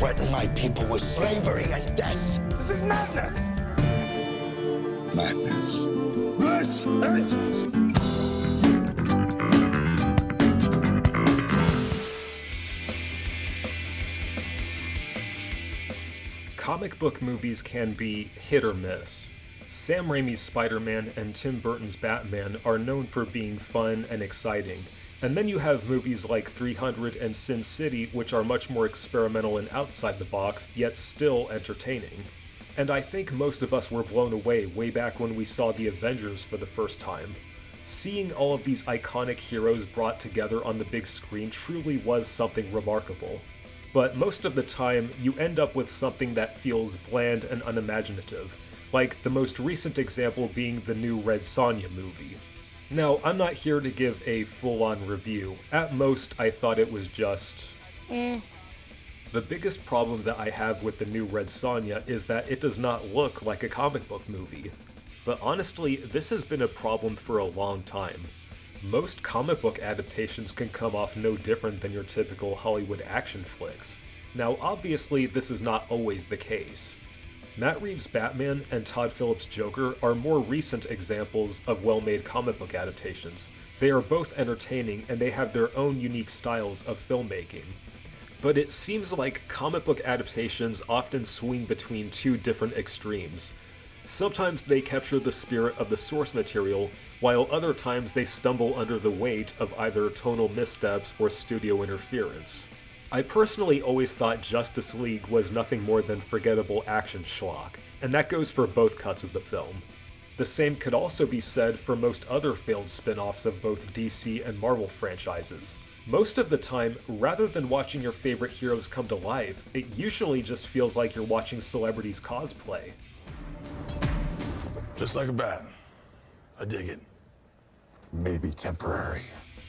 threaten my people with slavery and death. This is madness! Madness. This is... Comic book movies can be hit or miss. Sam Raimi's Spider-Man and Tim Burton's Batman are known for being fun and exciting, and then you have movies like 300 and Sin City, which are much more experimental and outside the box, yet still entertaining. And I think most of us were blown away way back when we saw The Avengers for the first time. Seeing all of these iconic heroes brought together on the big screen truly was something remarkable. But most of the time, you end up with something that feels bland and unimaginative, like the most recent example being the new Red Sonja movie. Now, I'm not here to give a full-on review. At most, I thought it was just... The biggest problem that I have with the new Red Sonja is that it does not look like a comic book movie. But honestly, this has been a problem for a long time. Most comic book adaptations can come off no different than your typical Hollywood action flicks. Now, obviously, this is not always the case. Matt Reeves' Batman and Todd Phillips' Joker are more recent examples of well-made comic book adaptations. They are both entertaining and they have their own unique styles of filmmaking. But it seems like comic book adaptations often swing between two different extremes. Sometimes they capture the spirit of the source material, while other times they stumble under the weight of either tonal missteps or studio interference. I personally always thought Justice League was nothing more than forgettable action schlock, and that goes for both cuts of the film. The same could also be said for most other failed spin-offs of both DC and Marvel franchises. Most of the time, rather than watching your favorite heroes come to life, it usually just feels like you're watching celebrities cosplay. Just like a bat. I dig it. Maybe temporary.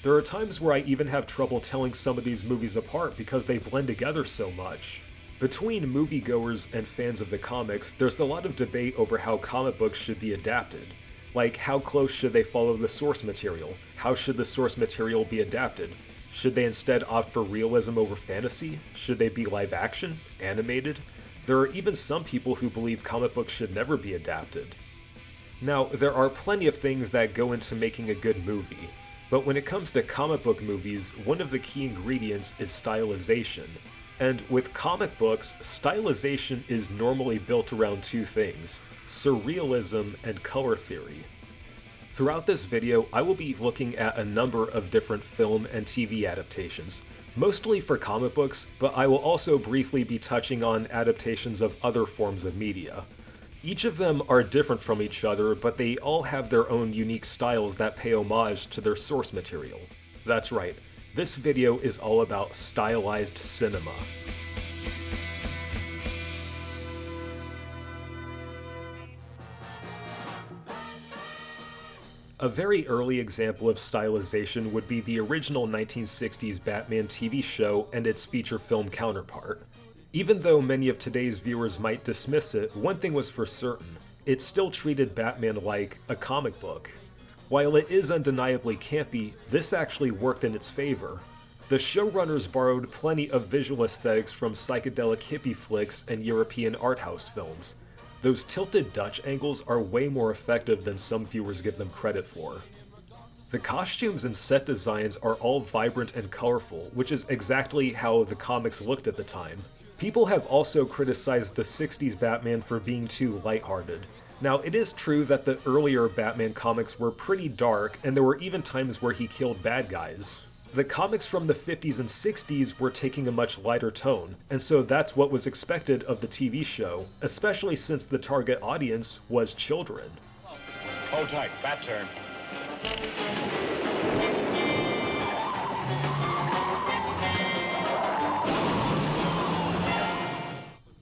There are times where I even have trouble telling some of these movies apart because they blend together so much. Between moviegoers and fans of the comics, there's a lot of debate over how comic books should be adapted. Like, how close should they follow the source material? How should the source material be adapted? Should they instead opt for realism over fantasy? Should they be live action? Animated? There are even some people who believe comic books should never be adapted. Now, there are plenty of things that go into making a good movie, but when it comes to comic book movies, one of the key ingredients is stylization. And with comic books, stylization is normally built around two things: surrealism and color theory. Throughout this video, I will be looking at a number of different film and TV adaptations, mostly for comic books, but I will also briefly be touching on adaptations of other forms of media. Each of them are different from each other, but they all have their own unique styles that pay homage to their source material. That's right, this video is all about stylized cinema. A very early example of stylization would be the original 1960s Batman TV show and its feature film counterpart. Even though many of today's viewers might dismiss it, one thing was for certain: it still treated Batman like a comic book. While it is undeniably campy, this actually worked in its favor. The showrunners borrowed plenty of visual aesthetics from psychedelic hippie flicks and European art house films. Those tilted Dutch angles are way more effective than some viewers give them credit for. The costumes and set designs are all vibrant and colorful, which is exactly how the comics looked at the time. People have also criticized the 60s Batman for being too lighthearted. Now, it is true that the earlier Batman comics were pretty dark, and there were even times where he killed bad guys. The comics from the 50s and 60s were taking a much lighter tone, and so that's what was expected of the TV show, especially since the target audience was children. Hold tight, bat turn.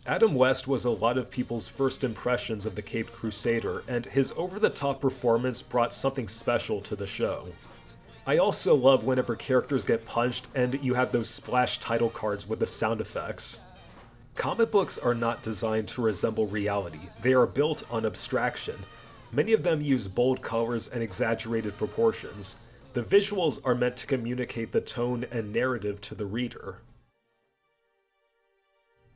Adam West was a lot of people's first impressions of the Caped Crusader, and his over-the-top performance brought something special to the show. I also love whenever characters get punched and you have those splash title cards with the sound effects. Comic books are not designed to resemble reality, they are built on abstraction. Many of them use bold colors and exaggerated proportions. The visuals are meant to communicate the tone and narrative to the reader.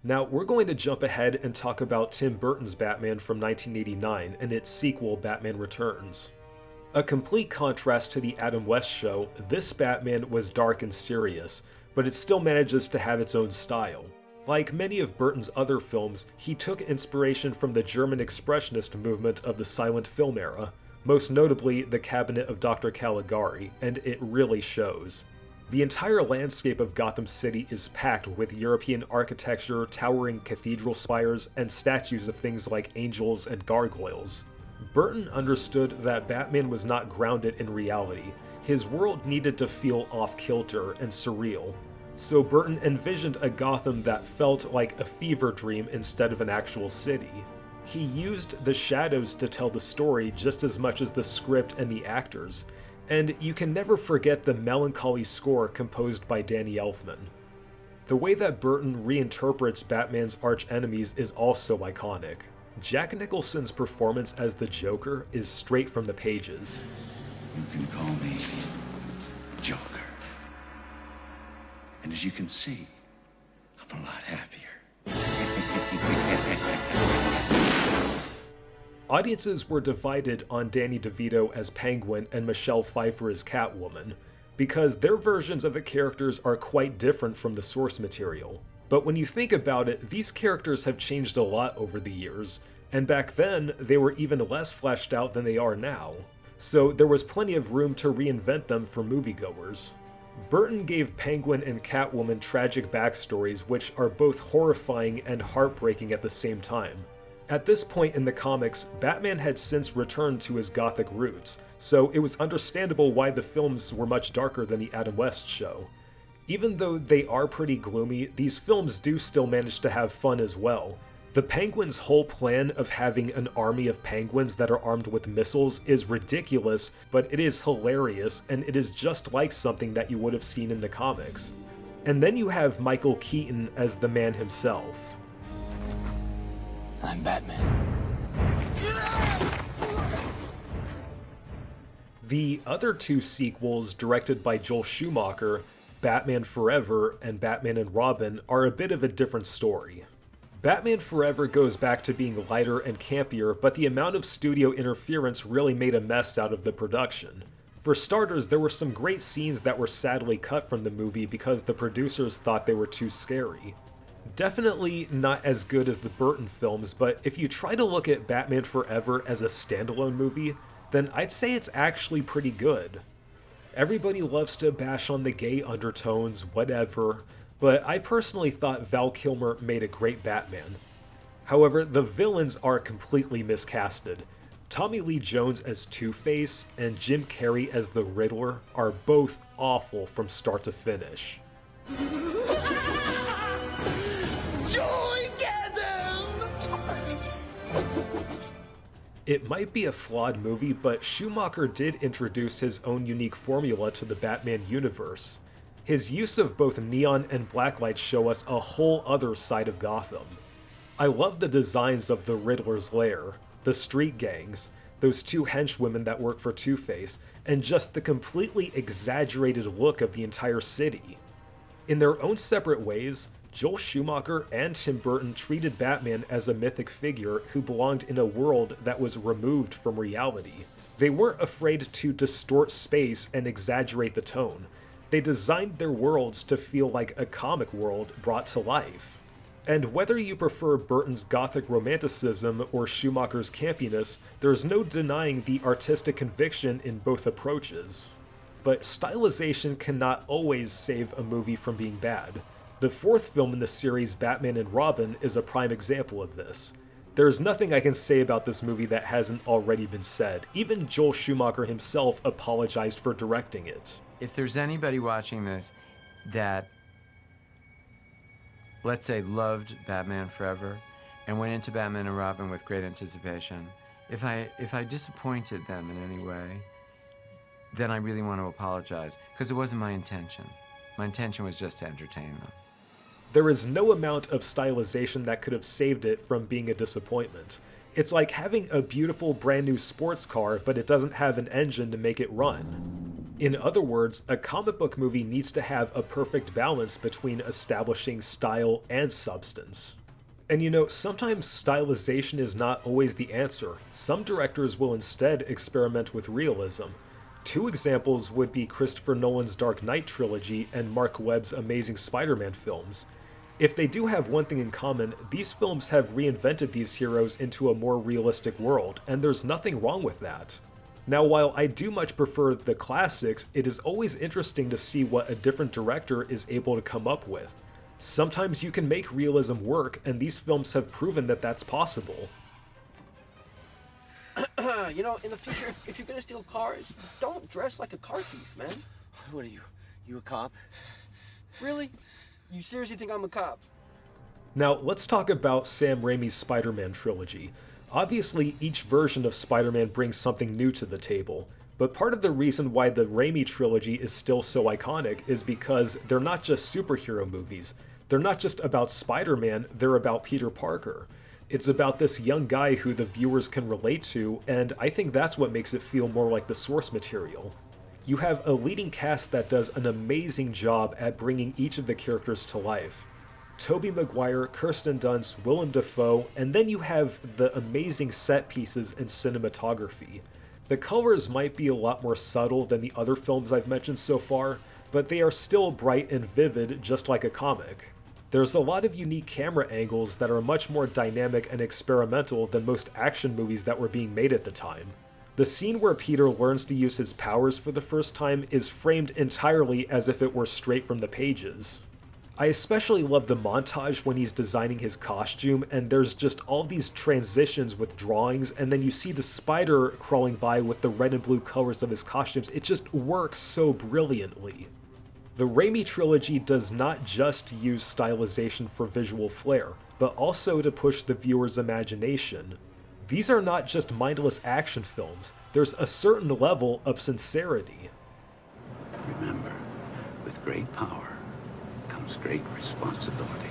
Now, we're going to jump ahead and talk about Tim Burton's Batman from 1989 and its sequel, Batman Returns. A complete contrast to the Adam West show, this Batman was dark and serious, but it still manages to have its own style. Like many of Burton's other films, he took inspiration from the German Expressionist movement of the silent film era, most notably The Cabinet of Dr. Caligari, and it really shows. The entire landscape of Gotham City is packed with European architecture, towering cathedral spires, and statues of things like angels and gargoyles. Burton understood that Batman was not grounded in reality. His world needed to feel off-kilter and surreal. So Burton envisioned a Gotham that felt like a fever dream instead of an actual city. He used the shadows to tell the story just as much as the script and the actors, and you can never forget the melancholy score composed by Danny Elfman. The way that Burton reinterprets Batman's arch-enemies is also iconic. Jack Nicholson's performance as the Joker is straight from the pages. You can call me Joker. And as you can see, I'm a lot happier. Audiences were divided on Danny DeVito as Penguin and Michelle Pfeiffer as Catwoman, because their versions of the characters are quite different from the source material. But when you think about it, these characters have changed a lot over the years, and back then, they were even less fleshed out than they are now. So there was plenty of room to reinvent them for moviegoers. Burton gave Penguin and Catwoman tragic backstories which are both horrifying and heartbreaking at the same time. At this point in the comics, Batman had since returned to his gothic roots, so it was understandable why the films were much darker than the Adam West show. Even though they are pretty gloomy, these films do still manage to have fun as well. The Penguin's whole plan of having an army of penguins that are armed with missiles is ridiculous, but it is hilarious, and it is just like something that you would have seen in the comics. And then you have Michael Keaton as the man himself. I'm Batman. The other two sequels, directed by Joel Schumacher, Batman Forever and Batman and Robin, are a bit of a different story. Batman Forever goes back to being lighter and campier, but the amount of studio interference really made a mess out of the production. For starters, there were some great scenes that were sadly cut from the movie because the producers thought they were too scary. Definitely not as good as the Burton films, but if you try to look at Batman Forever as a standalone movie, then I'd say it's actually pretty good. Everybody loves to bash on the gay undertones, whatever, but I personally thought Val Kilmer made a great Batman. However, the villains are completely miscasted. Tommy Lee Jones as Two-Face and Jim Carrey as the Riddler are both awful from start to finish. It might be a flawed movie, but Schumacher did introduce his own unique formula to the Batman universe. His use of both neon and blacklight show us a whole other side of Gotham. I love the designs of the Riddler's lair, the street gangs, those two henchwomen that work for Two-Face, and just the completely exaggerated look of the entire city. In their own separate ways, Joel Schumacher and Tim Burton treated Batman as a mythic figure who belonged in a world that was removed from reality. They weren't afraid to distort space and exaggerate the tone. They designed their worlds to feel like a comic world brought to life. And whether you prefer Burton's gothic romanticism or Schumacher's campiness, there's no denying the artistic conviction in both approaches. But stylization cannot always save a movie from being bad. The fourth film in the series, Batman and Robin, is a prime example of this. There's nothing I can say about this movie that hasn't already been said. Even Joel Schumacher himself apologized for directing it. If there's anybody watching this that, let's say, loved Batman Forever and went into Batman and Robin with great anticipation, if I disappointed them in any way, then I really want to apologize, because it wasn't my intention. My intention was just to entertain them. There is no amount of stylization that could have saved it from being a disappointment. It's like having a beautiful brand new sports car, but it doesn't have an engine to make it run. In other words, a comic book movie needs to have a perfect balance between establishing style and substance. And you know, sometimes stylization is not always the answer. Some directors will instead experiment with realism. Two examples would be Christopher Nolan's Dark Knight trilogy and Mark Webb's Amazing Spider-Man films. If they do have one thing in common, these films have reinvented these heroes into a more realistic world, and there's nothing wrong with that. Now, while I do much prefer the classics, it is always interesting to see what a different director is able to come up with. Sometimes you can make realism work, and these films have proven that that's possible. You know, in the future, if you're gonna steal cars, don't dress like a car thief, man. What are you? You a cop? Really? You seriously think I'm a cop? Now, let's talk about Sam Raimi's Spider-Man trilogy. Obviously, each version of Spider-Man brings something new to the table, but part of the reason why the Raimi trilogy is still so iconic is because they're not just superhero movies. They're not just about Spider-Man, they're about Peter Parker. It's about this young guy who the viewers can relate to, and I think that's what makes it feel more like the source material. You have a leading cast that does an amazing job at bringing each of the characters to life. Tobey Maguire, Kirsten Dunst, Willem Dafoe, and then you have the amazing set pieces and cinematography. The colors might be a lot more subtle than the other films I've mentioned so far, but they are still bright and vivid just like a comic. There's a lot of unique camera angles that are much more dynamic and experimental than most action movies that were being made at the time. The scene where Peter learns to use his powers for the first time is framed entirely as if it were straight from the pages. I especially love the montage when he's designing his costume, and there's just all these transitions with drawings, and then you see the spider crawling by with the red and blue colors of his costumes. It just works so brilliantly. The Raimi trilogy does not just use stylization for visual flair, but also to push the viewer's imagination. These are not just mindless action films, there's a certain level of sincerity. Remember, with great power comes great responsibility.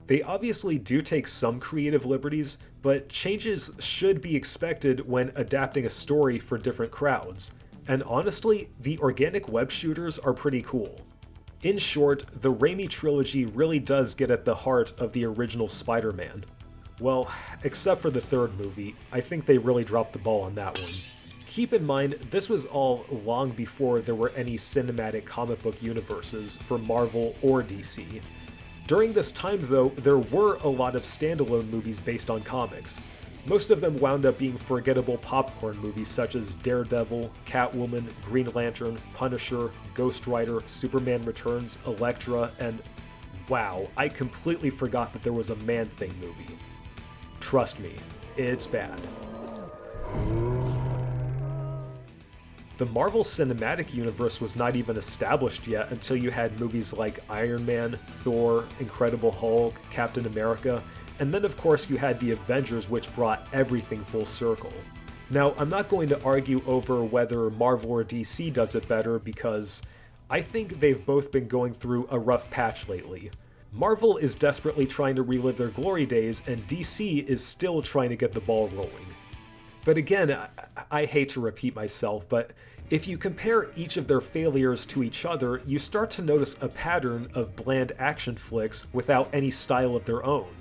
They obviously do take some creative liberties, but changes should be expected when adapting a story for different crowds. And honestly, the organic web shooters are pretty cool. In short, the Raimi trilogy really does get at the heart of the original Spider-Man. Well, except for the third movie, I think they really dropped the ball on that one. Keep in mind, this was all long before there were any cinematic comic book universes for Marvel or DC. During this time though, there were a lot of standalone movies based on comics. Most of them wound up being forgettable popcorn movies such as Daredevil, Catwoman, Green Lantern, Punisher, Ghost Rider, Superman Returns, Elektra, and wow, I completely forgot that there was a Man-Thing movie. Trust me, it's bad. The Marvel Cinematic Universe was not even established yet until you had movies like Iron Man, Thor, Incredible Hulk, Captain America, and then of course you had the Avengers, which brought everything full circle. Now, I'm not going to argue over whether Marvel or DC does it better because I think they've both been going through a rough patch lately. Marvel is desperately trying to relive their glory days, and DC is still trying to get the ball rolling. But again, I hate to repeat myself, but if you compare each of their failures to each other, you start to notice a pattern of bland action flicks without any style of their own.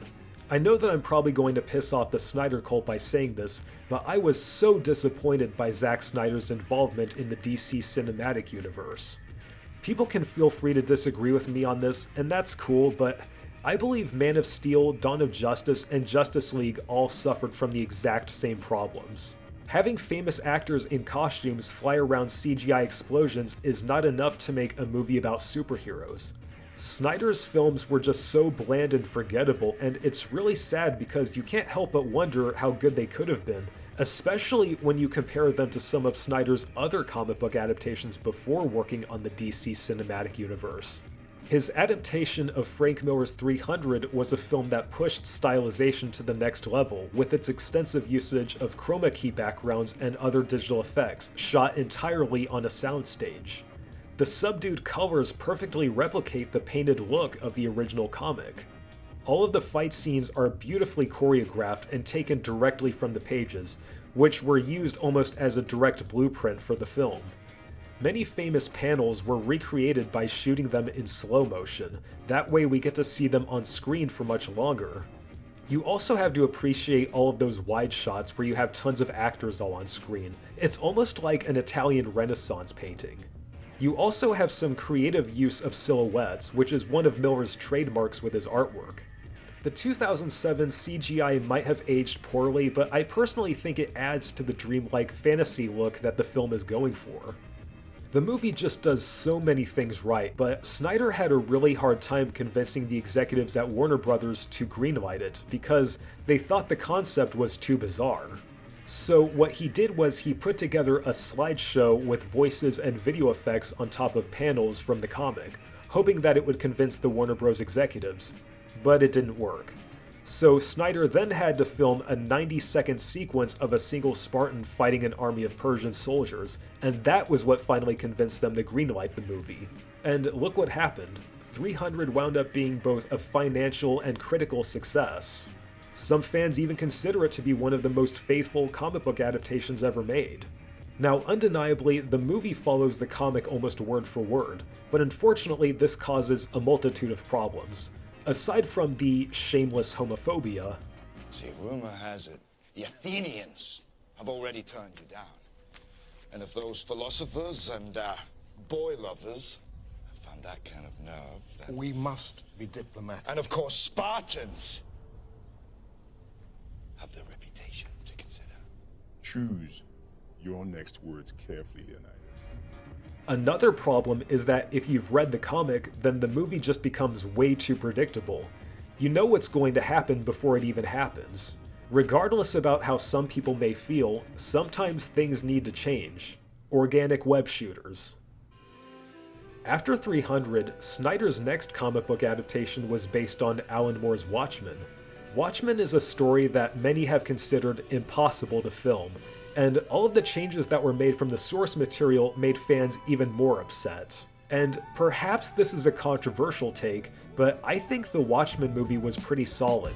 I know that I'm probably going to piss off the Snyder cult by saying this, but I was so disappointed by Zack Snyder's involvement in the DC cinematic universe. People can feel free to disagree with me on this, and that's cool, but I believe Man of Steel, Dawn of Justice, and Justice League all suffered from the exact same problems. Having famous actors in costumes fly around CGI explosions is not enough to make a movie about superheroes. Snyder's films were just so bland and forgettable, and it's really sad because you can't help but wonder how good they could have been, especially when you compare them to some of Snyder's other comic book adaptations before working on the DC cinematic universe. His adaptation of Frank Miller's 300 was a film that pushed stylization to the next level, with its extensive usage of chroma key backgrounds and other digital effects, shot entirely on a soundstage. The subdued colors perfectly replicate the painted look of the original comic. All of the fight scenes are beautifully choreographed and taken directly from the pages, which were used almost as a direct blueprint for the film. Many famous panels were recreated by shooting them in slow motion. That way we get to see them on screen for much longer. You also have to appreciate all of those wide shots where you have tons of actors all on screen. It's almost like an Italian Renaissance painting. You also have some creative use of silhouettes, which is one of Miller's trademarks with his artwork. The 2007 CGI might have aged poorly, but I personally think it adds to the dreamlike fantasy look that the film is going for. The movie just does so many things right, but Snyder had a really hard time convincing the executives at Warner Brothers to greenlight it, because they thought the concept was too bizarre. So what he did was he put together a slideshow with voices and video effects on top of panels from the comic, hoping that it would convince the Warner Bros. Executives. But it didn't work. So Snyder then had to film a 90-second sequence of a single Spartan fighting an army of Persian soldiers, and that was what finally convinced them to greenlight the movie. And look what happened. 300 wound up being both a financial and critical success. Some fans even consider it to be one of the most faithful comic book adaptations ever made. Now, undeniably, the movie follows the comic almost word for word, but unfortunately this causes a multitude of problems. Aside from the shameless homophobia, See, rumor has it, the Athenians have already turned you down. And if those philosophers and boy lovers have found that kind of nerve, then... We must be diplomatic. And of course, Spartans have their reputation to consider. Choose your next words carefully, Leonidas. another problem is that if you've read the comic, then the movie just becomes way too predictable. You know what's going to happen before it even happens. Regardless about how some people may feel, sometimes things need to change. Organic web shooters. After 300, Snyder's next comic book adaptation was based on Alan Moore's Watchmen. Watchmen is a story that many have considered impossible to film, and all of the changes that were made from the source material made fans even more upset. And perhaps this is a controversial take, but I think the Watchmen movie was pretty solid.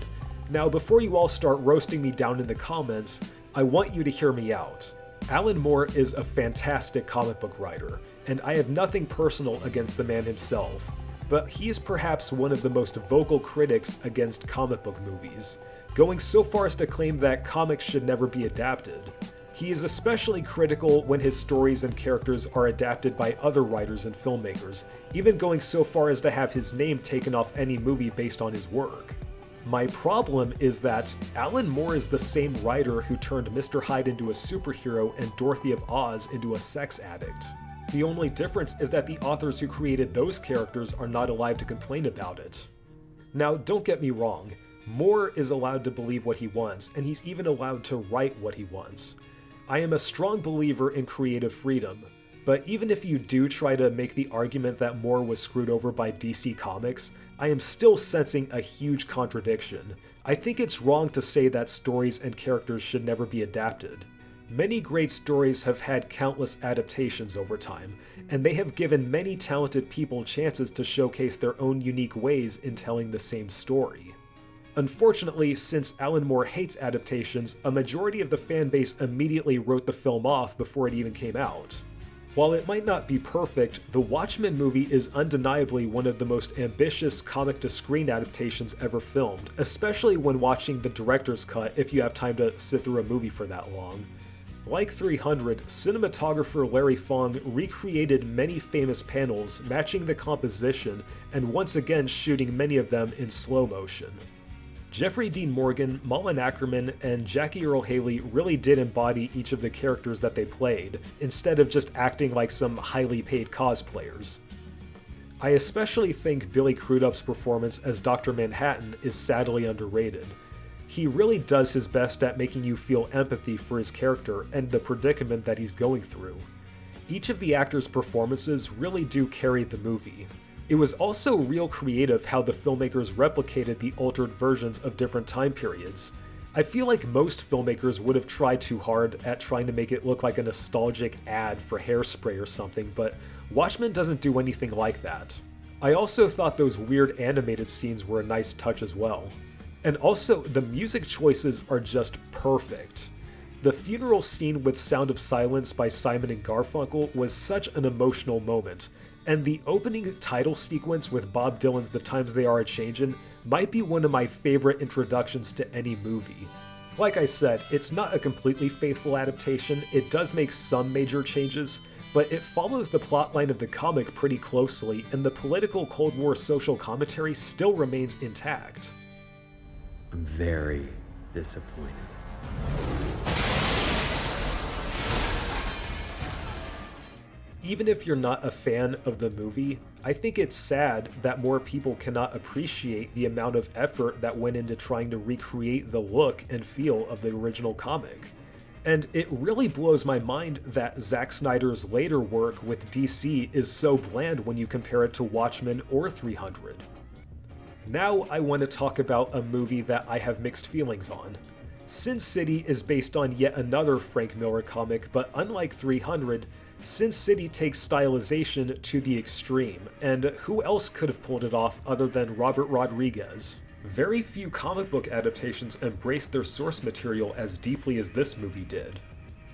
Now, before you all start roasting me down in the comments, I want you to hear me out. Alan Moore is a fantastic comic book writer, and I have nothing personal against the man himself, but he is perhaps one of the most vocal critics against comic book movies, going so far as to claim that comics should never be adapted. He is especially critical when his stories and characters are adapted by other writers and filmmakers, even going so far as to have his name taken off any movie based on his work. My problem is that Alan Moore is the same writer who turned Mr. Hyde into a superhero and Dorothy of Oz into a sex addict. The only difference is that the authors who created those characters are not alive to complain about it. Now, don't get me wrong, Moore is allowed to believe what he wants, and he's even allowed to write what he wants. I am a strong believer in creative freedom, but even if you do try to make the argument that Moore was screwed over by DC Comics, I am still sensing a huge contradiction. I think it's wrong to say that stories and characters should never be adapted. Many great stories have had countless adaptations over time, and they have given many talented people chances to showcase their own unique ways in telling the same story. Unfortunately, since Alan Moore hates adaptations, a majority of the fanbase immediately wrote the film off before it even came out. While it might not be perfect, the Watchmen movie is undeniably one of the most ambitious comic-to-screen adaptations ever filmed, especially when watching the director's cut if you have time to sit through a movie for that long. Like 300, cinematographer Larry Fong recreated many famous panels, matching the composition, and once again shooting many of them in slow motion. Jeffrey Dean Morgan, Malin Ackerman, and Jackie Earle Haley really did embody each of the characters that they played, instead of just acting like some highly paid cosplayers. I especially think Billy Crudup's performance as Dr. Manhattan is sadly underrated. He really does his best at making you feel empathy for his character and the predicament that he's going through. Each of the actors' performances really do carry the movie. It was also real creative how the filmmakers replicated the altered versions of different time periods. I feel like most filmmakers would have tried too hard at trying to make it look like a nostalgic ad for Hairspray or something, but Watchmen doesn't do anything like that. I also thought those weird animated scenes were a nice touch as well. And also, the music choices are just perfect. The funeral scene with Sound of Silence by Simon and Garfunkel was such an emotional moment, and the opening title sequence with Bob Dylan's The Times They Are A-Changin' might be one of my favorite introductions to any movie. Like I said, it's not a completely faithful adaptation, it does make some major changes, but it follows the plotline of the comic pretty closely, and the political Cold War social commentary still remains intact. I'm very disappointed. Even if you're not a fan of the movie, I think it's sad that more people cannot appreciate the amount of effort that went into trying to recreate the look and feel of the original comic. And it really blows my mind that Zack Snyder's later work with DC is so bland when you compare it to Watchmen or 300. Now I want to talk about a movie that I have mixed feelings on. Sin City is based on yet another Frank Miller comic, but unlike 300, Sin City takes stylization to the extreme, and who else could have pulled it off other than Robert Rodriguez? Very few comic book adaptations embraced their source material as deeply as this movie did.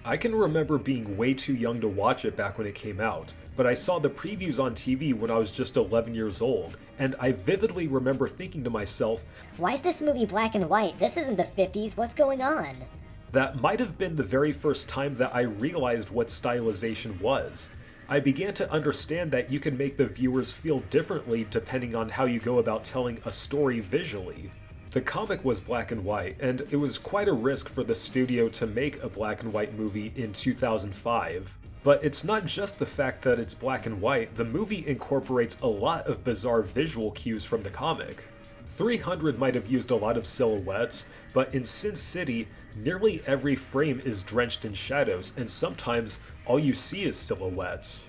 I can remember being way too young to watch it back when it came out, but I saw the previews on TV when I was just 11 years old, and I vividly remember thinking to myself, why is this movie black and white? This isn't the 50s, what's going on? That might have been the very first time that I realized what stylization was. I began to understand that you can make the viewers feel differently depending on how you go about telling a story visually. The comic was black and white, and it was quite a risk for the studio to make a black and white movie in 2005. But it's not just the fact that it's black and white, the movie incorporates a lot of bizarre visual cues from the comic. 300 might have used a lot of silhouettes, but in Sin City, nearly every frame is drenched in shadows, and sometimes all you see is silhouettes.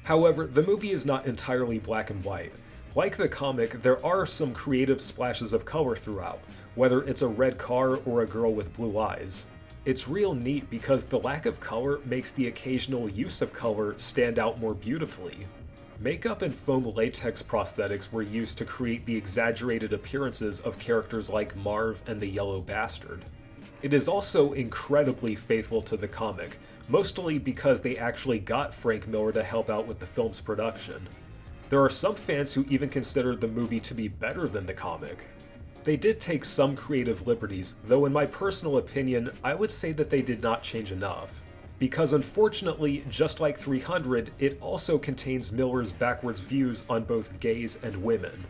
However, the movie is not entirely black and white. Like the comic, there are some creative splashes of color throughout, whether it's a red car or a girl with blue eyes. It's real neat because the lack of color makes the occasional use of color stand out more beautifully. Makeup and foam latex prosthetics were used to create the exaggerated appearances of characters like Marv and the Yellow Bastard. It is also incredibly faithful to the comic, mostly because they actually got Frank Miller to help out with the film's production. There are some fans who even consider the movie to be better than the comic. They did take some creative liberties, though in my personal opinion, I would say that they did not change enough. Because unfortunately, just like 300, it also contains Miller's backwards views on both gays and women.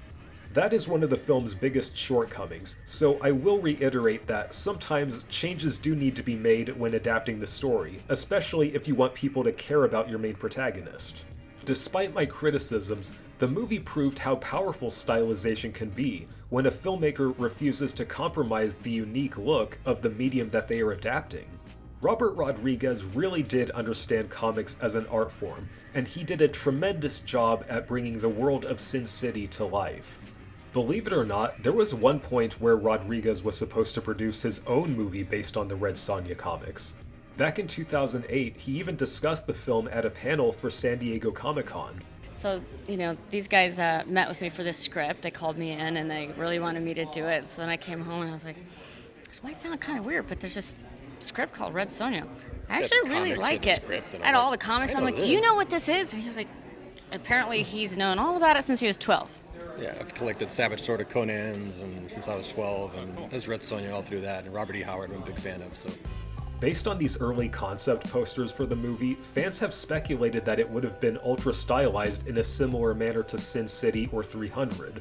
That is one of the film's biggest shortcomings, so I will reiterate that sometimes changes do need to be made when adapting the story, especially if you want people to care about your main protagonist. Despite my criticisms, the movie proved how powerful stylization can be when a filmmaker refuses to compromise the unique look of the medium that they are adapting. Robert Rodriguez really did understand comics as an art form, and he did a tremendous job at bringing the world of Sin City to life. Believe it or not, there was one point where Rodriguez was supposed to produce his own movie based on the Red Sonja comics. Back in 2008, he even discussed the film at a panel for San Diego Comic-Con. So, these guys met with me for this script. They called me in and they really wanted me to do it. So then I came home and I was like, this might sound kind of weird, but there's this script called Red Sonja. I actually really like it. I had all the comics. I'm like, do you know what this is? And he was like, apparently he's known all about it since he was 12. Yeah, I've collected Savage Sword of Conan's and since I was 12, and there's Red Sonja all through that, and Robert E. Howard I'm a big fan of. So, based on these early concept posters for the movie, fans have speculated that it would have been ultra stylized in a similar manner to Sin City or 300.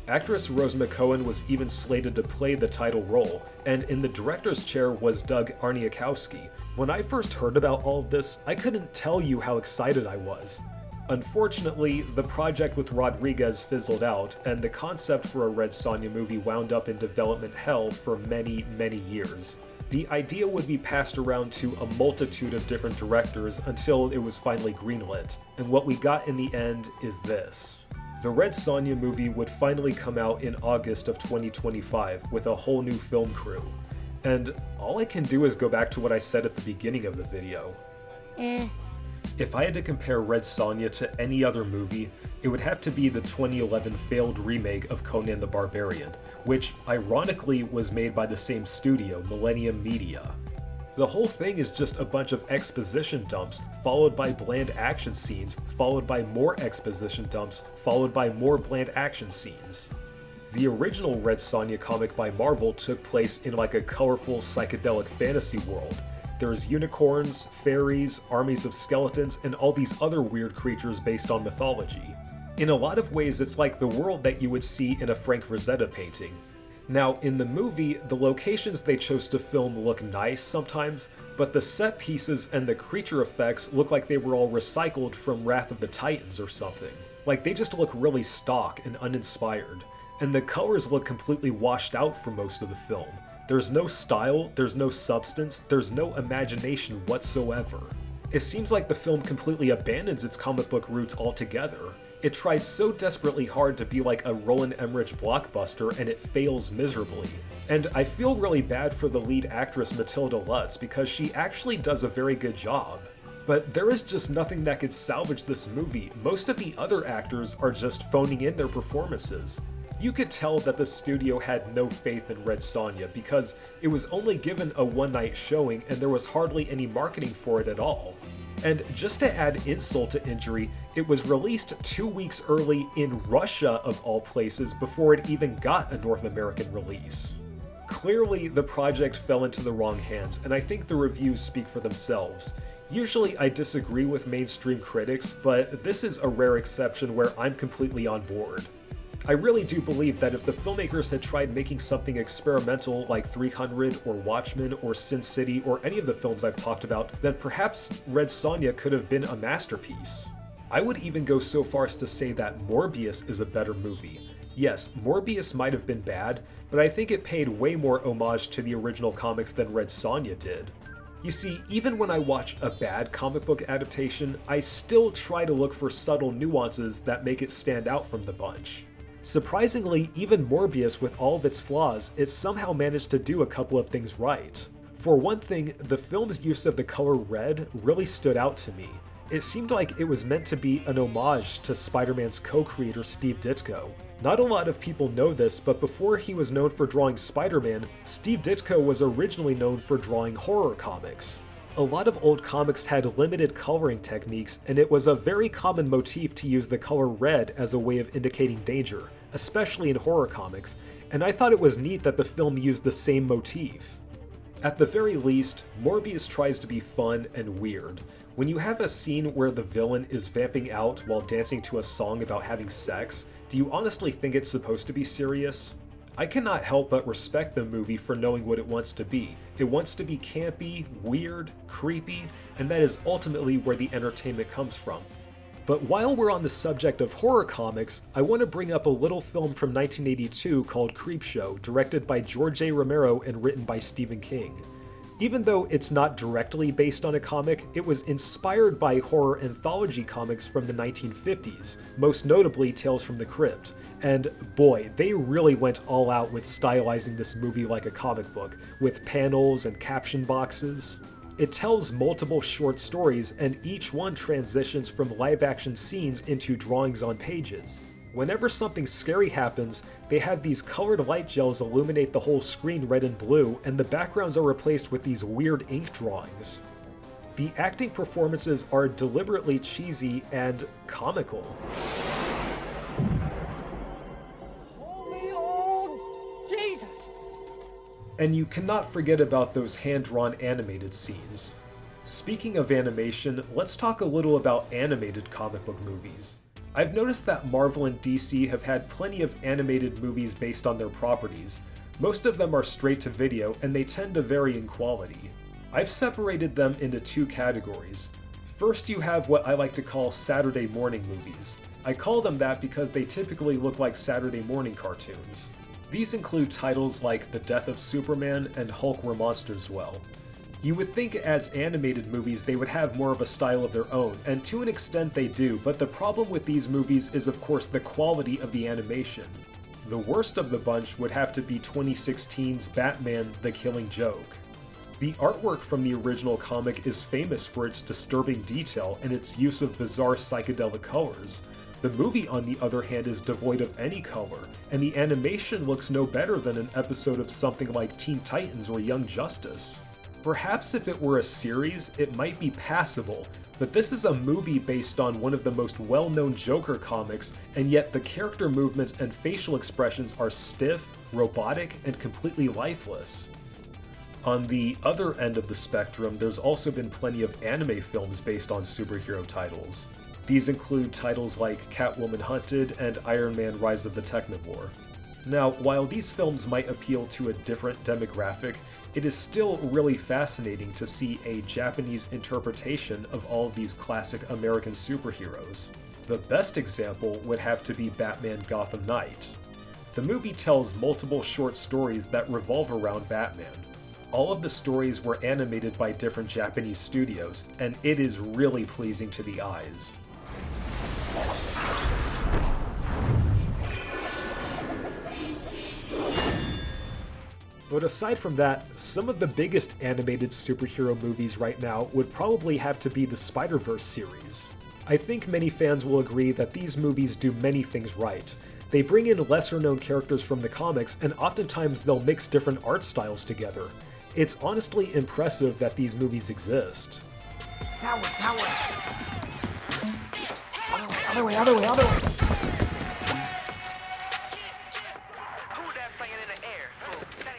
Actress Rose McCohen was even slated to play the title role, and in the director's chair was Doug Arniakowski. When I first heard about all of this, I couldn't tell you how excited I was. Unfortunately, the project with Rodriguez fizzled out, and the concept for a Red Sonja movie wound up in development hell for many, many years. The idea would be passed around to a multitude of different directors until it was finally greenlit, and what we got in the end is this. The Red Sonja movie would finally come out in August of 2025 with a whole new film crew. And all I can do is go back to what I said at the beginning of the video. If I had to compare Red Sonja to any other movie, it would have to be the 2011 failed remake of Conan the Barbarian, which ironically was made by the same studio, Millennium Media. The whole thing is just a bunch of exposition dumps, followed by bland action scenes, followed by more exposition dumps, followed by more bland action scenes. The original Red Sonja comic by Marvel took place in like a colorful psychedelic fantasy world. There's unicorns, fairies, armies of skeletons, and all these other weird creatures based on mythology. In a lot of ways, it's like the world that you would see in a Frank Frazetta painting. Now, in the movie, the locations they chose to film look nice sometimes, but the set pieces and the creature effects look like they were all recycled from Wrath of the Titans or something. Like, they just look really stock and uninspired. And the colors look completely washed out for most of the film. There's no style, there's no substance, there's no imagination whatsoever. It seems like the film completely abandons its comic book roots altogether. It tries so desperately hard to be like a Roland Emmerich blockbuster, and it fails miserably. And I feel really bad for the lead actress Matilda Lutz, because she actually does a very good job. But there is just nothing that could salvage this movie. Most of the other actors are just phoning in their performances. You could tell that the studio had no faith in Red Sonja, because it was only given a one-night showing and there was hardly any marketing for it at all. And just to add insult to injury, it was released 2 weeks early in Russia of all places before it even got a North American release. Clearly, the project fell into the wrong hands, and I think the reviews speak for themselves. Usually I disagree with mainstream critics, but this is a rare exception where I'm completely on board. I really do believe that if the filmmakers had tried making something experimental like 300 or Watchmen or Sin City or any of the films I've talked about, then perhaps Red Sonja could have been a masterpiece. I would even go so far as to say that Morbius is a better movie. Yes, Morbius might have been bad, but I think it paid way more homage to the original comics than Red Sonja did. You see, even when I watch a bad comic book adaptation, I still try to look for subtle nuances that make it stand out from the bunch. Surprisingly, even Morbius, with all of its flaws, it somehow managed to do a couple of things right. For one thing, the film's use of the color red really stood out to me. It seemed like it was meant to be an homage to Spider-Man's co-creator Steve Ditko. Not a lot of people know this, but before he was known for drawing Spider-Man, Steve Ditko was originally known for drawing horror comics. A lot of old comics had limited coloring techniques, and it was a very common motif to use the color red as a way of indicating danger, especially in horror comics, and I thought it was neat that the film used the same motif. At the very least, Morbius tries to be fun and weird. When you have a scene where the villain is vamping out while dancing to a song about having sex, do you honestly think it's supposed to be serious? I cannot help but respect the movie for knowing what it wants to be. It wants to be campy, weird, creepy, and that is ultimately where the entertainment comes from. But while we're on the subject of horror comics, I want to bring up a little film from 1982 called Creepshow, directed by George A. Romero and written by Stephen King. Even though it's not directly based on a comic, it was inspired by horror anthology comics from the 1950s, most notably Tales from the Crypt. And boy, they really went all out with stylizing this movie like a comic book, with panels and caption boxes. It tells multiple short stories, and each one transitions from live-action scenes into drawings on pages. Whenever something scary happens, they have these colored light gels illuminate the whole screen red and blue, and the backgrounds are replaced with these weird ink drawings. The acting performances are deliberately cheesy and comical. And you cannot forget about those hand-drawn animated scenes. Speaking of animation, let's talk a little about animated comic book movies. I've noticed that Marvel and DC have had plenty of animated movies based on their properties. Most of them are straight to video, and they tend to vary in quality. I've separated them into two categories. First, you have what I like to call Saturday morning movies. I call them that because they typically look like Saturday morning cartoons. These include titles like The Death of Superman and Hulk Where Monsters Dwell. You would think as animated movies they would have more of a style of their own, and to an extent they do, but the problem with these movies is of course the quality of the animation. The worst of the bunch would have to be 2016's Batman: The Killing Joke. The artwork from the original comic is famous for its disturbing detail and its use of bizarre psychedelic colors. The movie, on the other hand, is devoid of any color, and the animation looks no better than an episode of something like Teen Titans or Young Justice. Perhaps if it were a series, it might be passable, but this is a movie based on one of the most well-known Joker comics, and yet the character movements and facial expressions are stiff, robotic, and completely lifeless. On the other end of the spectrum, there's also been plenty of anime films based on superhero titles. These include titles like Catwoman Hunted and Iron Man Rise of the Technovore. Now, while these films might appeal to a different demographic, it is still really fascinating to see a Japanese interpretation of all of these classic American superheroes. The best example would have to be Batman Gotham Knight. The movie tells multiple short stories that revolve around Batman. All of the stories were animated by different Japanese studios, and it is really pleasing to the eyes. But aside from that, some of the biggest animated superhero movies right now would probably have to be the Spider-Verse series. I think many fans will agree that these movies do many things right. They bring in lesser-known characters from the comics, and oftentimes they'll mix different art styles together. It's honestly impressive that these movies exist. That way. Other way.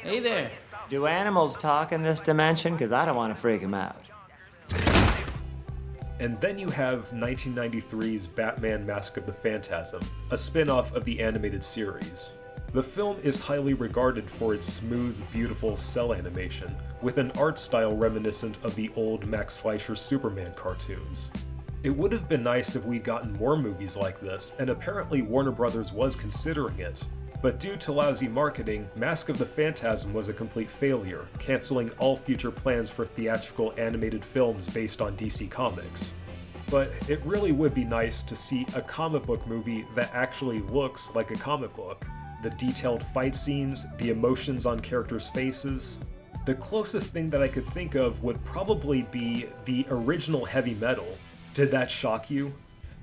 Hey there. Do animals talk in this dimension? Because I don't want to freak them out. And then you have 1993's Batman Mask of the Phantasm, a spin-off of the animated series. The film is highly regarded for its smooth, beautiful cell animation, with an art style reminiscent of the old Max Fleischer Superman cartoons. It would have been nice if we'd gotten more movies like this, and apparently Warner Brothers was considering it. But due to lousy marketing, Mask of the Phantasm was a complete failure, canceling all future plans for theatrical animated films based on DC Comics. But it really would be nice to see a comic book movie that actually looks like a comic book. The detailed fight scenes, the emotions on characters' faces. The closest thing that I could think of would probably be the original Heavy Metal. Did that shock you?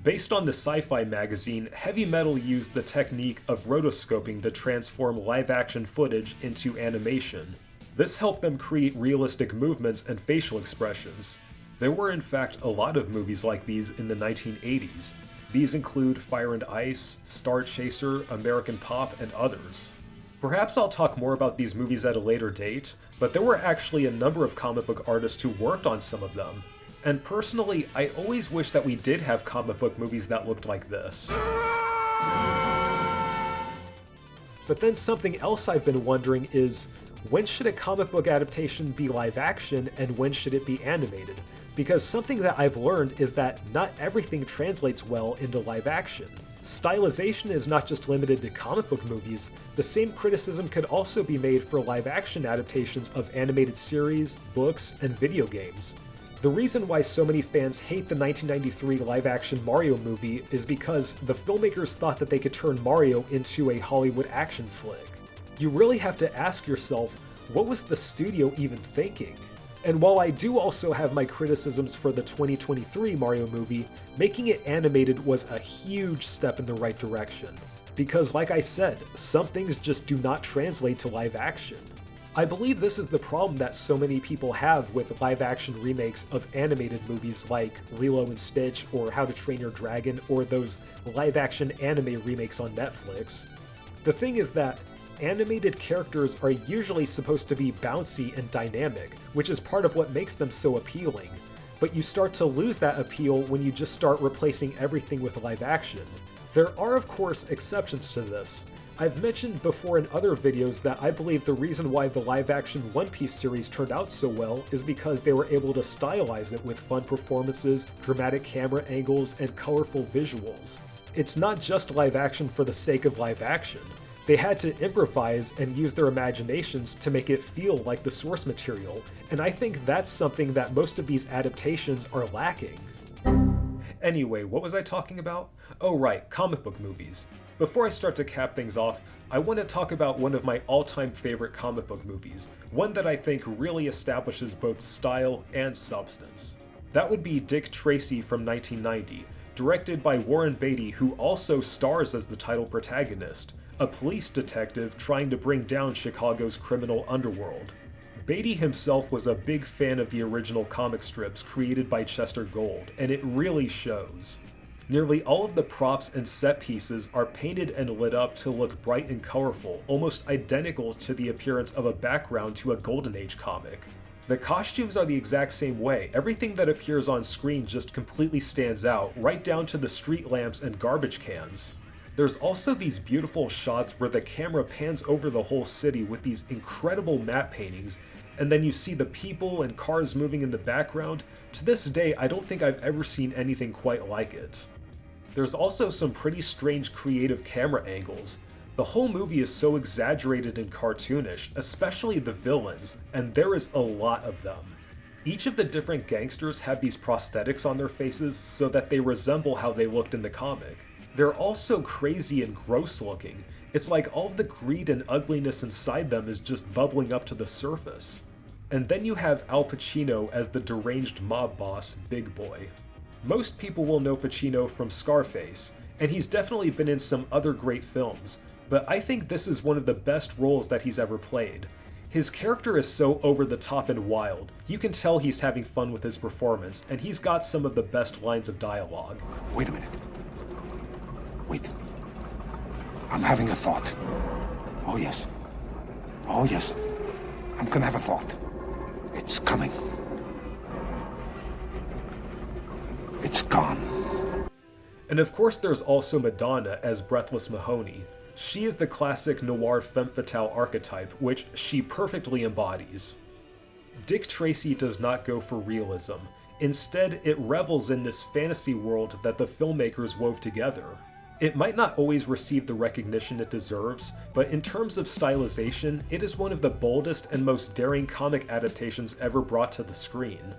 Based on the Sci-Fi magazine, Heavy Metal used the technique of rotoscoping to transform live-action footage into animation. This helped them create realistic movements and facial expressions. There were in fact a lot of movies like these in the 1980s. These include Fire and Ice, Star Chaser, American Pop, and others. Perhaps I'll talk more about these movies at a later date, but there were actually a number of comic book artists who worked on some of them. And personally, I always wish that we did have comic book movies that looked like this. But then something else I've been wondering is, when should a comic book adaptation be live action and when should it be animated? Because something that I've learned is that not everything translates well into live action. Stylization is not just limited to comic book movies, the same criticism could also be made for live action adaptations of animated series, books, and video games. The reason why so many fans hate the 1993 live-action Mario movie is because the filmmakers thought that they could turn Mario into a Hollywood action flick. You really have to ask yourself, what was the studio even thinking? And while I do also have my criticisms for the 2023 Mario movie, making it animated was a huge step in the right direction. Because like I said, some things just do not translate to live action. I believe this is the problem that so many people have with live-action remakes of animated movies like Lilo and Stitch or How to Train Your Dragon or those live-action anime remakes on Netflix. The thing is that animated characters are usually supposed to be bouncy and dynamic, which is part of what makes them so appealing. But you start to lose that appeal when you just start replacing everything with live action. There are of course exceptions to this. I've mentioned before in other videos that I believe the reason why the live-action One Piece series turned out so well is because they were able to stylize it with fun performances, dramatic camera angles, and colorful visuals. It's not just live action for the sake of live action. They had to improvise and use their imaginations to make it feel like the source material, and I think that's something that most of these adaptations are lacking. Anyway, what was I talking about? Oh right, comic book movies. Before I start to cap things off, I want to talk about one of my all-time favorite comic book movies, one that I think really establishes both style and substance. That would be Dick Tracy from 1990, directed by Warren Beatty, who also stars as the title protagonist, a police detective trying to bring down Chicago's criminal underworld. Beatty himself was a big fan of the original comic strips created by Chester Gould, and it really shows. Nearly all of the props and set pieces are painted and lit up to look bright and colorful, almost identical to the appearance of a background to a Golden Age comic. The costumes are the exact same way. Everything that appears on screen just completely stands out, right down to the street lamps and garbage cans. There's also these beautiful shots where the camera pans over the whole city with these incredible matte paintings, and then you see the people and cars moving in the background. To this day, I don't think I've ever seen anything quite like it. There's also some pretty strange creative camera angles. The whole movie is so exaggerated and cartoonish, especially the villains, and there is a lot of them. Each of the different gangsters have these prosthetics on their faces so that they resemble how they looked in the comic. They're all so crazy and gross looking. It's like all of the greed and ugliness inside them is just bubbling up to the surface. And then you have Al Pacino as the deranged mob boss, Big Boy. Most people will know Pacino from Scarface, and he's definitely been in some other great films, but I think this is one of the best roles that he's ever played. His character is so over the top and wild. You can tell he's having fun with his performance, and he's got some of the best lines of dialogue. Wait a minute. Wait. I'm having a thought. Oh yes. Oh yes. I'm gonna have a thought. It's coming. It's gone. And of course there's also Madonna as Breathless Mahoney. She is the classic noir femme fatale archetype, which she perfectly embodies. Dick Tracy does not go for realism. Instead, it revels in this fantasy world that the filmmakers wove together. It might not always receive the recognition it deserves, but in terms of stylization, it is one of the boldest and most daring comic adaptations ever brought to the screen.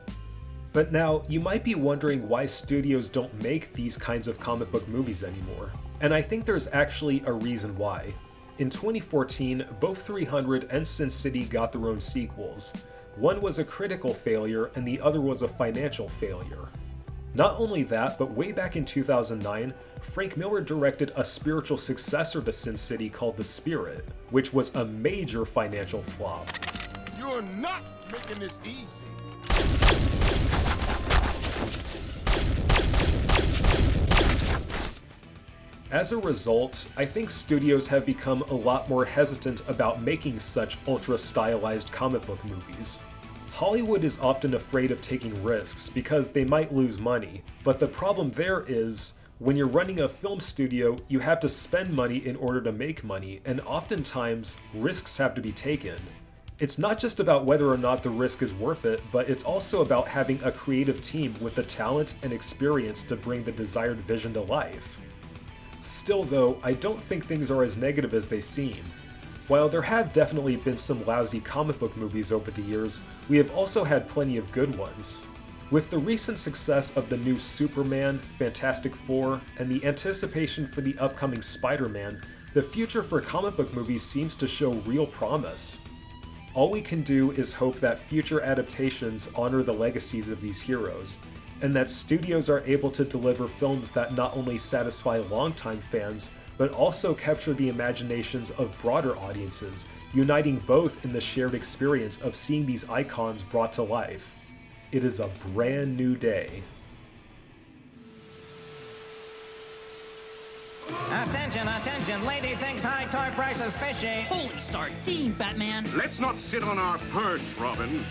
But now, you might be wondering why studios don't make these kinds of comic book movies anymore. And I think there's actually a reason why. In 2014, both 300 and Sin City got their own sequels. One was a critical failure and the other was a financial failure. Not only that, but way back in 2009, Frank Miller directed a spiritual successor to Sin City called The Spirit, which was a major financial flop. You're not making this easy. As a result, I think studios have become a lot more hesitant about making such ultra-stylized comic book movies. Hollywood is often afraid of taking risks because they might lose money, but the problem there is, when you're running a film studio, you have to spend money in order to make money, and oftentimes, risks have to be taken. It's not just about whether or not the risk is worth it, but it's also about having a creative team with the talent and experience to bring the desired vision to life. Still though, I don't think things are as negative as they seem. While there have definitely been some lousy comic book movies over the years, we have also had plenty of good ones. With the recent success of the new Superman, Fantastic Four, and the anticipation for the upcoming Spider-Man, the future for comic book movies seems to show real promise. All we can do is hope that future adaptations honor the legacies of these heroes, and that studios are able to deliver films that not only satisfy longtime fans, but also capture the imaginations of broader audiences, uniting both in the shared experience of seeing these icons brought to life. It is a brand new day. Attention, attention, lady thinks high toy prices fishy. Holy sardine, Batman! Let's not sit on our perch, Robin.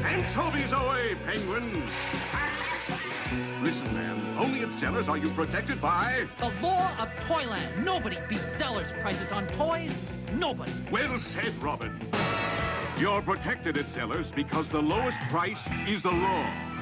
Anchovies away, Penguin! Listen, man, only at Zellers are you protected by... The law of Toyland. Nobody beats Zellers prices on toys. Nobody. Well said, Robin. You're protected at Zellers because the lowest price is the law.